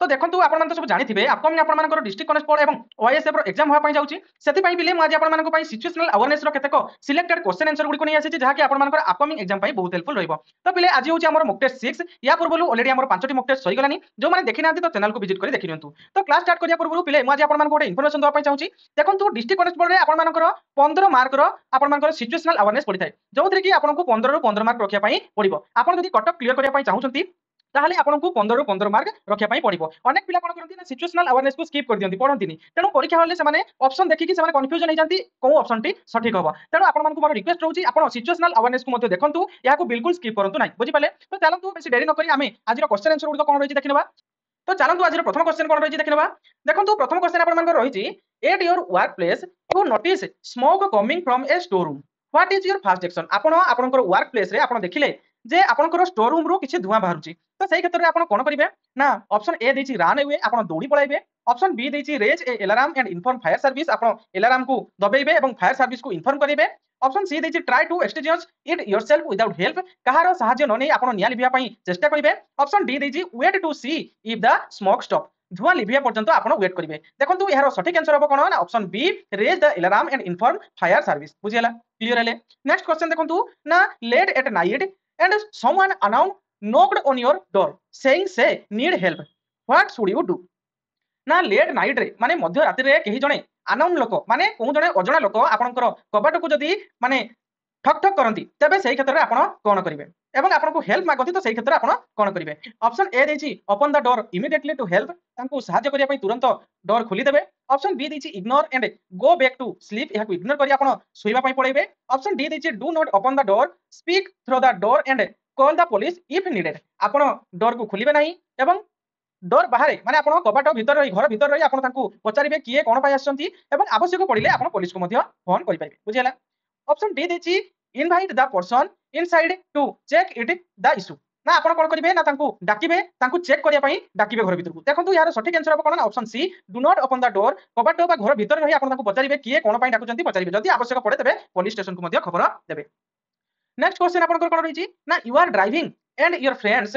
तो देखंतु आपण मन तो सब जानि थिबे अपकमिंग आपण मानकर डिस्ट्रिक्ट कनेस्टेबल एवं ओएसएफ रो एग्जाम होआ पई जाउची सेति पई बिले म आज आपण मानक पई सिचुएशनल अवेयरनेस रो केतेक सिलेक्टेड क्वेश्चन आंसर गुडी को नै आसी जहा कि आपण मानकर अपकमिंग एग्जाम पई बहुत हेल्पफुल रहइबो। तो बिले आज होची हमर मॉक टेस्ट 6 या पूर्वलु ऑलरेडी हमर 5टी मॉक टेस्ट होई गलानी जो माने देखि नांती तो चैनल को विजिट करी देखि नियंतु। तो क्लास स्टार्ट करिया पूर्वलु बिले म आज आपण मानक गोटे इन्फॉर्मेशन दवा पई चाहूची। देखंतु डिस्ट्रिक्ट कनेस्टेबल रे आपण मानकर 15 मार्क रो आपण मानकर सिचुएशनल अवेयरनेस पड़ी थाए जोथरे कि आपनको 15 रो 15 मार्क रखिया पई पड़िबो। आपण जदि कटअप क्लियर करिया पई चाहूचंती ताहले आपनको 15 ରୁ 15 मार्क रखिया पई पड़िबो। अनेक पिला कोन करंती ना सिचुएशनल अवेयरनेस को स्किप कर दियंती पढंतीनी तेणु परीक्षा हले से माने ऑप्शन देखि कि से माने कंफ्यूजन हो जांती को ऑप्शन टी सठिक होबो। तेणु आपण मानको मोर रिक्वेस्ट रहउची आपण सिचुएशनल अवेयरनेस को मध्ये देखंतु या को बिल्कुल स्किप करंतु नाही बुझि पाले। तो चलंतु बेसी देरी न करी आमे आज रो क्वेश्चन आंसर गुड कोन रहिछि देखिनबा। तो चलंतु आज रो प्रथम क्वेश्चन कोन रहिछि देखिनबा। देखंतु प्रथम क्वेश्चन आपण मानको रहिछि at your work place you notice smoke coming from a store room what is your first action. आपण आपनकर वर्क प्लेस रे आपण देखिले जे आपनकर स्टोर रूम रो किछि धुआं बाहरुची तो सेही क्षेत्र रे आपण कोन करिवे ना ऑप्शन ए देछि रन अवे आपण दौड़ी पळाइबे। ऑप्शन बी देछि raise a alarm and inform fire service आपण अलार्म को दबेइबे एवं फायर सर्विस को इन्फॉर्म करिवे। ऑप्शन सी देछि try to extinguish it yourself without help कहारो सहाय्य न नै आपण निया लिभिया पई चेष्टा करिवे। ऑप्शन डी देछि wait to see if the smoke stop धुआं लिभिया पर्यंत आपण वेट करिवे। देखंतु यार सठिक आंसर हो कोन ना option B raise the alarm and inform fire service बुझियला क्लियर हेले। नेक्स्ट क्वेश्चन देखंतु ना late at night and someone unknown knocked on your door saying say need help what should you do। ना late night रे माने मध्य रात्रि रे केही जणे अननोन लोक माने को जणे अजणा लोक आपनकर कबाट को जदी माने ठक ठक करंती तबे सेही क्षेत्र रे आपण कोन करिवे एवं आपण को हेल्प मागती तो सेही क्षेत्र रे आपण कोन करिवे। ऑप्शन ए देछि open the door immediately to help तांको सहाय्य करिया पई तुरंत डोर खोली देबे। ऑप्शन बी देछि ignore and go back to sleep या को इग्नोर करिया आपण सोइबा पई पळेबे। ऑप्शन डी देछि do not open the door speak through the door and call the police if needed आपण डोर को खोलिबे नाही एवं डोर बाहर माने आपण कबाट भीतर रही घर भीतर रही आपण तांको पचारिबे किए कोन पई आछंती एवं आवश्यक पड़िले आपण पुलिस को मध्य फोन करि पाइबे बुझियला। ऑप्शन डी देछि invite the person inside to check it the issue ना आपण कोन करिवे ना तांको डाकिबे तांको चेक करिया पई डाकिबे घर भीतर को। देखंतु यार सठिक आंसर हो कोन ना option C do not open the door कबाट बा घर भीतर रही आपण तांको पचारिबे किए कोन पई डाकुचंती पचारिबे जदी आवश्यक पड़े तबे पुलिस स्टेशन को मध्य खबर देबे। नेक्स्ट क्वेश्चन आपण कोन रहिछि ना you are driving and your friends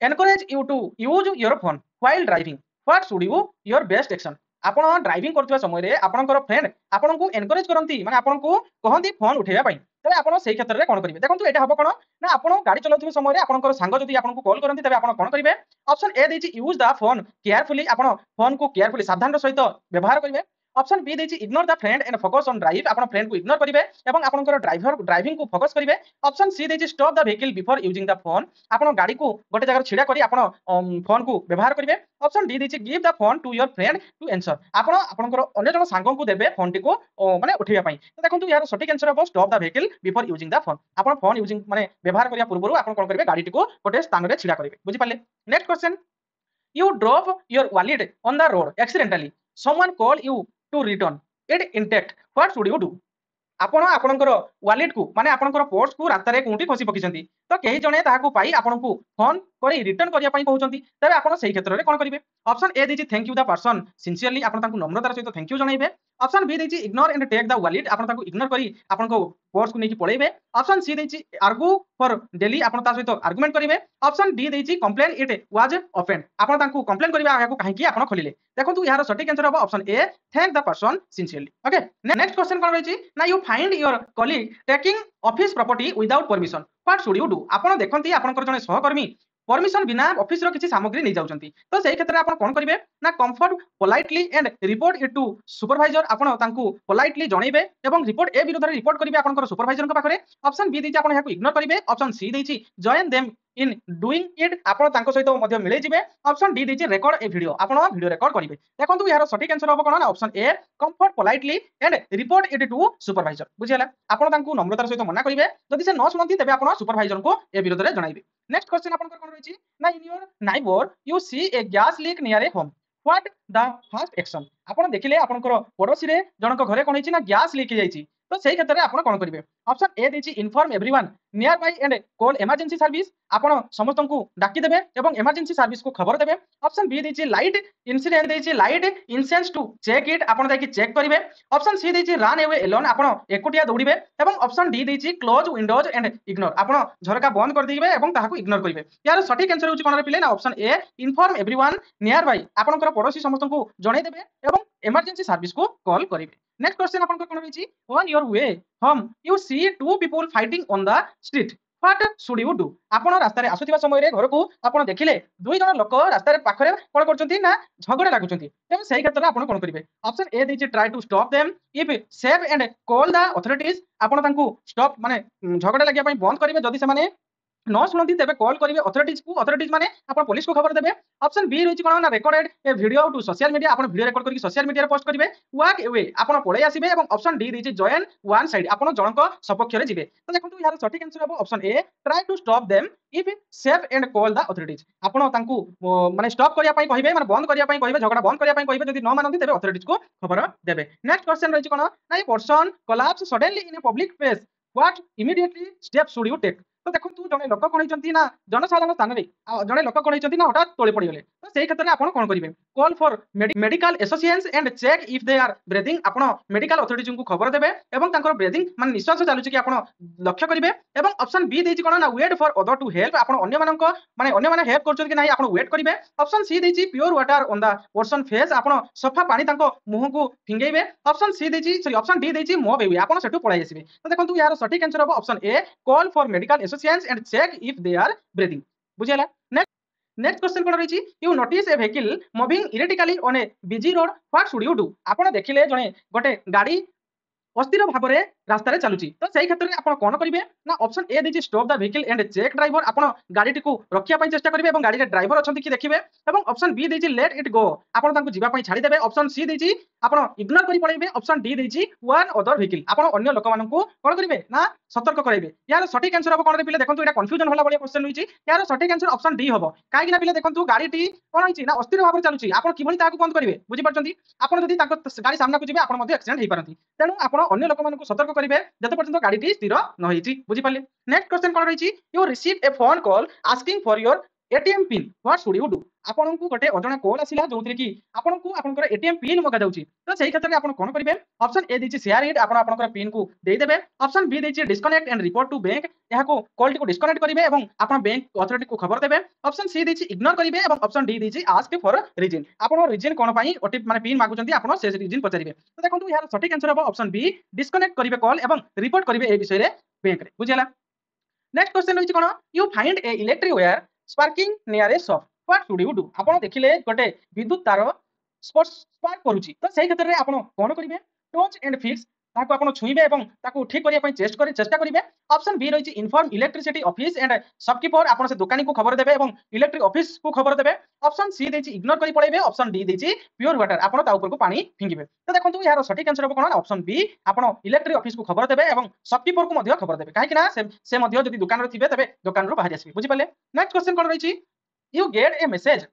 encourage you to use your phone while driving what should you your best action। आपण ड्राइविंग करथिबा समय रे आपनकर फ्रेंड आपन को एनकरेज करंती माने आपन को कहंती फोन उठेबा पई तबे आपण सेही क्षेत्र रे कोन करिवे। देखंतु एटा हबो कोन ना आपण गाड़ी चलाउथिबा समय रे आपनकर सांग जदी आपन को कॉल करंती तबे आपण कोन करिवे। ऑप्शन ए देछि यूज द फोन केयरफुली आपण फोन को केयरफुली सावधान सहित व्यवहार करिवे। ऑप्शन बी देछि ignore the friend and focus on drive आपण फ्रेंड को इग्नोर करिवे एवं आपनकर ड्राइविंग को फोकस करिवे। ऑप्शन सी देछि stop the vehicle before using the phone आपण गाड़ी को गोटे जगह छिडा करी आपण फोन को व्यवहार करिवे। ऑप्शन डी देछि give the phone to your friend to answer आपण आपनकर अन्य जन सांगो को देबे फोन टी को माने उठेबा पई। तो देखंतु यार सठिक आंसर हो stop the vehicle before using the phone आपण फोन यूजिंग माने व्यवहार करिया पूर्वरु आपण कोन करिवे गाड़ी टी को गोटे स्थान रे छिडा करिवे बुझि पाले। Next question you drop your wallet on the road accidentally someone call you to return it intact what should you do। आपण आपनकर वॉलेट को माने आपनकर पर्स को रास्ता रे कोंटी फसी पकिसंती तो केही जणे ताहाको पाई आपन को फोन करी रिटर्न करिया पई कहउचंती तबे आपण सेही क्षेत्र रे कोन करिवे। ऑप्शन ए देछि thank you the person sincerely आपण तांको नम्रतार सहित थैंक यू जणाइबे। ऑप्शन बी देछि ignore and take the wallet आपण तांको इग्नोर करी आपण को पर्स को नेकी पळेइबे। ऑप्शन सी देछि आर्गु फॉर डेली आपण ता सहित आर्गुमेंट करिवे। ऑप्शन डी देछि कंप्लेन इट वाज ओपन आपण तांको कंप्लेन करिवे आको काहे कि आपण खोलिले। देखंतु यार सठिक आंसर हो option A thank the person sincerely. Okay next question कोन रहिछि ना you find your colleague taking office property without permission what should you do आपण देखंती आपनकर जने सहकर्मी परमिशन बिना ऑफिस रो किछि सामग्री नै जाउचंती तो सेही क्षेत्र आपण कोन करिवे ना confront politely and report it to supervisor आपण तांको पोलाइटली जणैबे एवं रिपोर्ट ए विरुद्ध रिपोर्ट करिवे आपनकर सुपरवाइजर को पाखरे। ऑप्शन बी देछि आपण याको इग्नोर करिवे। ऑप्शन सी देछि join them in doing it आपण तांको सहित मध्य मिलै जिवे। ऑप्शन डी देछि रेकॉर्ड ए वीडियो आपण वीडियो रेकॉर्ड करिवे। देखंतु यार सठिक आंसर होबो कोन ना option A comfort politely and report it to supervisor बुझियला आपण तांको नम्रतार सहित मना करिवे जदि से न सुनंती तबे आपण सुपरवाइजर को ए विरुद्ध रे जणाइबे। नेक्स्ट क्वेश्चन आपनकर कोन रहिछि ना in your neighbour you see a gas leak near a home what the first action आपण देखिले आपनकर पड़ोसी रे जनक घरे कोन हिछि ना गैस लीक जाईछि तो सेही क्षेत्र में आपण कोन करिवे ऑप्शन ए देछि inform everyone nearby and call emergency service आपण समस्त को डाकी देबे एवं इमरजेंसी सर्विस को खबर देबे ऑप्शन बी देछि लाइट इंसिडेंट देछि light incense to check it आपण जाकी चेक करिवे ऑप्शन सी देछि रन अवे एलोन आपण एकुटिया दौड़िबे एवं ऑप्शन डी देछि क्लोज विंडोज एंड इग्नोर आपण झरका बंद कर देबे एवं ताहाकू इग्नोर करिवे यार सटीक आंसर होछि कोन रे पिले ना option A inform everyone nearby आपनकर पड़ोसी समस्त को जणाई देबे एवं इमरजेंसी सर्विस को कॉल करिवे नेक्स्ट क्वेश्चन आपन कोन होछि on your way home you see two people fighting on the street what should you do आपण रास्ता रे आसुथिबा समय रे घर को आपण देखिले दुई जण लोक रास्ता रे पाखरे कोन करचंती ना झगड़ा लागुचंती तेबे सेही क्षेत्र आपण कोन करिवे ऑप्शन ए देछि try to stop them if safe and call the authorities आपण तांकू स्टॉप माने झगड़ा लागिया पई बंद करिवे जदि से माने न शुणती तेरे कॉल करेंगे अथॉरिटीज माने आपण पुलिस को खबर देबे ऑप्शन बी रही कोन ना recorded a video to social media आपण वीडियो रेकॉर्ड करके सोशल मीडिया रे पोस्ट करिवे वॉक अवे आपण पळै आसीबे एवं ऑप्शन डी रही जॉइन वन साइड आपण जनक सपक्ष रे जिवे तो देखंतु यार सटीक आंसर हो option A try to stop them if safe and call the authorities आपण तांकू माने स्टॉप करिया पई कहिबे माने बंद करिया पई कहिबे झगड़ा बंद करिया पई कहिबे जदि न मानंती तेबे अथॉरिटीज को खबर देबे नेक्स्ट क्वेश्चन रही कोन ना a person collapse suddenly in a public place what immediately step should you take तो देखो जड़े लोक कौन होती ना जनसाधारण स्थान में जड़े लोक कौन होती ना हठात तोले पड़गले तो से क्षेत्र में आप कौन करेंगे call for medical association and check if they are breathing आपण मेडिकल अथॉरिटीज को खबर देबे एवं तांकर ब्रीथिंग मान निश्वास चालू कि आपण लक्ष्य करेंगे एवं ऑप्शन बी देछि कोन ना wait for other to help आपण अन्य मानक माने अन्य माने हेल्प करछन कि नाही आपण वेट करेंगे ऑप्शन सी देछि pour water on the person face आपण सफा पानी तांको मुह को फिंगेबे ऑप्शन सी देछि सॉरी ऑप्शन डी देछि मो बेबी आपण सेटू पळाई आसीबे तो देखंतु यार सटीक आंसर हो option A call for medical association and check if they are breathing बुझियला नेक्स्ट क्वेश्चन कोन रही you notice a vehicle moving erratically on a busy road what should you do आपण देखिले जणे गोटे गाड़ी अस्थिर भाव में रास्तार चलुची तो सही क्षेत्र में आप कौन करेंगे ना ऑप्शन ए देछि stop the vehicle and check driver आप गाड़ी को रखिया चेष्टा करेंगे और गाड़ी ड्राइवर अच्छा कि देखिए और ऑप्शन बी देछि लेट इट गो आपन जीवाई छाड़ी देबे ऑप्शन सी देछि आप इग्नोर कर पड़ेबे ऑप्शन डी देछि वन अदर व्हीकल आप अन्य लोक मान कौन करेंगे ना सतर्क करेंगे यार सटीक आंसर हम कौन पे देखो ये कन्फ्यूजन होला भाई क्वेश्चन रही यार सटीक आंसर ऑप्शन डी हम कहीं पे देखो गाड़ी कौन होती ना अस्थिर भाव में चलुची आप किभली बंद करेंगे बुझीपार आपड़ जब गाड़ी सामना को जी आप एक्सीडेंट हो पारती तेणु आप अन्य लोक मान सतर्क करेंगे जत पर्यंत गाड़ी स्थिर न होती बुझीपारे नेक्स्ट क्वेश्चन कौन रही you receive A phone call asking for your ATM pin what should you do आपन को गोटे अजणा कॉल आसिला जोथि कि आपन को आपनकर एटीएम पिन मगा जाउची तो सही क्षेत्र में आपन कोन करिवे ऑप्शन ए दिछि शेयर इट आपन आपनकर पिन को दे देबे ऑप्शन बी दिछि disconnect and report to bank यहा को कॉल को डिस्कनेक्ट करिवे एवं आपन बैंक अथॉरिटी को खबर देबे ऑप्शन सी दिछि इग्नोर करिवे एवं ऑप्शन डी दिछि आस्क फॉर रीजन आपन रीजन कोन पई ओटीपी माने पिन मागुचंती आपन से रीजन पचारिवे तो देखंतु यार सटीक आंसर हो ऑप्शन बी डिस्कनेक्ट करिवे कॉल एवं रिपोर्ट करिवे ए विषय रे बैंक रे बुझियला नेक्स्ट क्वेश्चन रही कोन you find a electric wire sparking near a shop what should you do आपन देखिले गोटे विद्युत तार स्पार्क करूची तो सही क्षेत्र में आपन कोन करिवे टच एंड फिक्स ताको आपन छुईबे एवं ताको ठीक करिया पई चेष्टा करिवे ऑप्शन बी रही inform electricity office and shopkeeper आपन से दुकानी को खबर देबे एवं इलेक्ट्रिक ऑफिस को खबर देबे ऑप्शन सी देछि इग्नोर करि पड़ेबे ऑप्शन डी देछि प्योर वाटर आपन ता ऊपर को पानी फिंगिबे तो देखंतु यार सटीक आंसर हो कोन ऑप्शन बी आपन इलेक्ट्रिक ऑफिस को खबर देबे एवं शॉपकीपर को मध्ये खबर देबे काहे कि ना से मध्ये जदी दुकान रे थिबे तबे दुकान रो बाहर आसीबे बुझि पाले नेक्स्ट क्वेश्चन कोन रही you get A message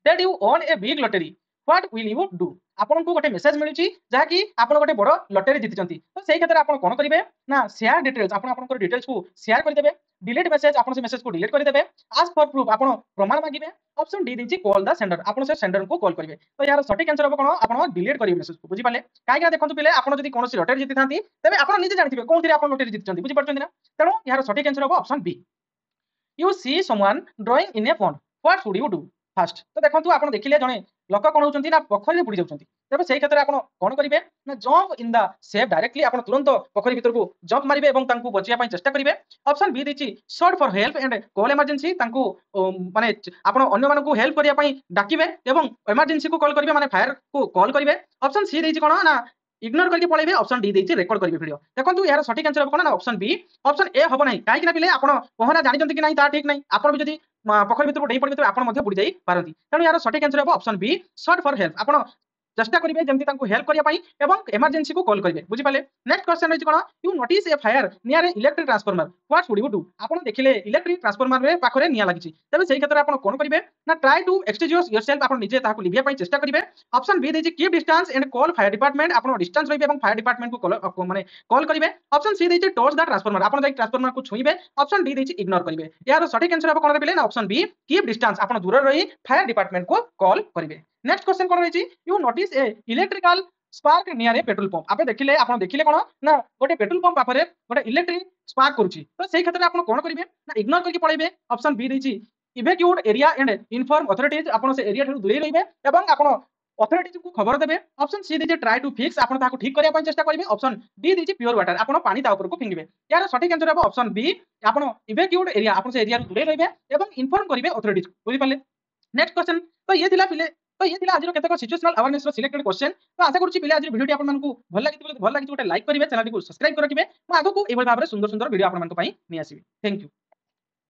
that you own a big lottery what will you do आपन को गोटे मेसेज मिलुची जहा कि आपन गोटे बड़ लॉटरी जीतिचंती तो सेही क्षेत्र आपन कोन करिवे ना शेयर डिटेल्स आपन आपन डिटेल्स को शेयर कर देबे डिलीट मेसेज आपन से मेसेज को डिलीट कर देबे आस्क फॉर प्रूफ आपन प्रमाण मागिबे ऑप्शन डी दिछि कॉल द सेंडर आपन से सेंडर को कॉल करिवे तो यार सटीक आंसर हो कोन आपन डिलीट करिवे मेसेज को बुझि पाले काहे कि देखंतु पिले आपन जदी कोनोसी लॉटरी जीति थांती तबे आपन निजे जानिथिबे कोन थिरे आपन लॉटरी जीतिचंती बुझि पारछंती ना तेणु यार सटीक आंसर हो option B you see someone drowning in a pond what should you do fast तो देखंतु आपन देखिले जणे लोक कोन होचंती ना पोखरी रे बुडी जाउचंती तबे सेही क्षेत्र आपन कोन करिवे ना jump in the safe directly आपन तुरंत पोखरी भीतर को जंप मारिबे एवं तांकू बचिया पई चेष्टा करिवे ऑप्शन बी दिछि shout for help and call emergency तांकू माने आपन अन्य मानन को हेल्प करिया पई डाकिबे एवं इमरजेंसी को कॉल करिवे माने फायर को कॉल करिवे ऑप्शन सी दिछि कोन ना इग्नोर करके पळेबे ऑप्शन डी देछि रेकॉर्ड करिवे वीडियो देखंतु यार सटीक आंसर कोन ना ऑप्शन बी ऑप्शन ए हबो नाही काहे कि ना पिले आपन पहना जानि जंती कि नाही ता ठीक नाही आपन भी जदी पोखरी भीतर को डेई पड़बे तो आपन मध्ये बुडी जाई पारंती तेणु यार सटीक आंसर हबो option B shout for help आपन चेष्टा करेंगे जमी हेल्प करने एमरजेंसी को कॉल करेंगे बुझिपारे। नेक्स्ट क्वेश्चन रही कौन you notice A fire near electric transformer what would you do आप देखिले इलेक्ट्रिक ट्रांसफॉर्मर पाखे निया लगी तेज से क्षेत्र में कौन करेंगे ना ट्राई टू एक्सटिंग्विश योरसेल्फ आप निजे लिभिया चेष्टा करेंगे। ऑप्शन बी देछि keep distance and call fire department आप डिस्टेंस रहिबे फायर डिपार्टमेंट को माने कॉल करेंगे। ऑप्शन सी देछि टच द ट्रांसफॉर्मर आप ट्रांसफॉर्मर को छुईबे। ऑप्शन डी देछि इग्नोर करेंगे। यार सठिक आंसर कौन रही ना ऑप्शन बी कीप डिस्टेंस आप दूर रही फायर डिपार्टमेंट को कॉल करेंगे। नेक्स्ट क्वेश्चन कौन रही you notice A electrical spark near A petrol pump आप देखिले कौन ना गोटे पेट्रोल पंप पाखरे गोटे इलेक्ट्रिक स्पार्क करुच्ची तो से क्षेत्र में आप कौन करेंगे ना इग्नोर करके पळेबे। ऑप्शन बी देछि evacuate area and inform authorities आप से एरिया दूरे रहिबे एवं आप अथॉरिटीज को खबर देबे। ऑप्शन सी देछि ट्राई टू फिक्स आप ताको ठीक करिया पय चेष्टा करिवे। ऑप्शन डी देछि प्योर वाटर आप पानी ता ऊपर को फिंगिबे। यार सठिक आंसर है ऑप्शन बी आप इवैक्यूट एरिया आप से एरिया दूरे रहिबे एवं इनफॉर्म करिवे अथॉरिटीज बुझि पाले। नेक्स्ट क्वेश्चन तो ये थिला पिले तो ये थिला आज केतक सिचुएशनल अवेयरनेस रो सिलेक्टेड क्वेश्चन तो आशा करूची पिले आज वीडियो आपन मानकू भल लागित गोटे लाइक करिवे चैनल को सब्सक्राइब करके मैं आगो को एबल भाबरे सुंदर सुंदर वीडियो आपन मानक पई नि आसीबे। Thank you.